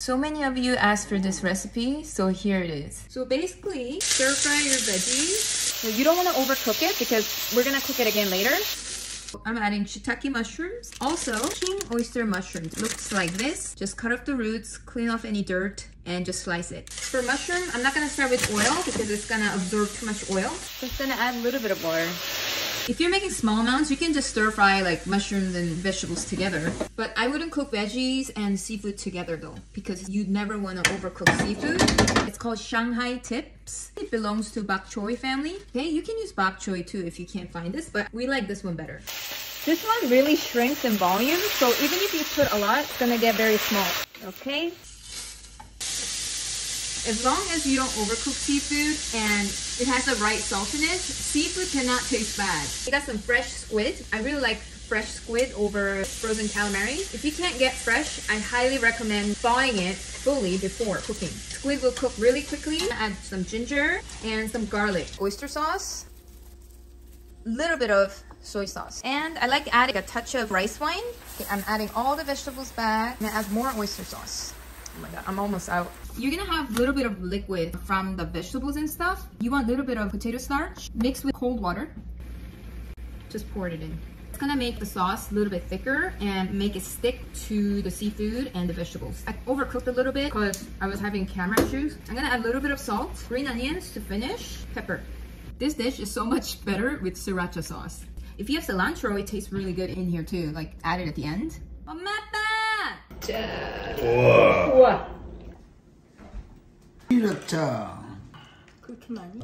So many of you asked for this recipe, so here it is. So basically, stir fry your veggies. So you don't want to overcook it because we're gonna cook it again later. I'm adding shiitake mushrooms. Also, king oyster mushrooms. Looks like this. Just cut off the roots, clean off any dirt, and just slice it. For mushroom, I'm not gonna start with oil because it's gonna absorb too much oil. Just gonna add a little bit of water. If you're making small amounts, you can just stir fry like mushrooms and vegetables together. But I wouldn't cook veggies and seafood together though, because you never want to overcook seafood. It's called Shanghai tips. It belongs to bok choy family. Okay, you can use bok choy too if you can't find this, but we like this one better. This one really shrinks in volume, so even if you put a lot, it's gonna get very small. Okay? As long as you don't overcook seafood and it has the right saltiness, seafood cannot taste bad. I got some fresh squid. I really like fresh squid over frozen calamari. If you can't get fresh, I highly recommend thawing it fully before cooking. Squid will cook really quickly. Add some ginger and some garlic. Oyster sauce, a little bit of soy sauce. And I like adding a touch of rice wine. Okay, I'm adding all the vegetables back. I'm gonna add more oyster sauce. Oh my god, I'm almost out. You're gonna have a little bit of liquid from the vegetables and stuff. You want a little bit of potato starch mixed with cold water. Just pour it in. It's gonna make the sauce a little bit thicker and make it stick to the seafood and the vegetables. I overcooked a little bit because I was having camera issues. I'm gonna add a little bit of salt, green onions to finish, pepper. This dish is so much better with sriracha sauce. If you have cilantro, it tastes really good in here too. Like add it at the end. 우와. 이렇다. 그렇게 많이?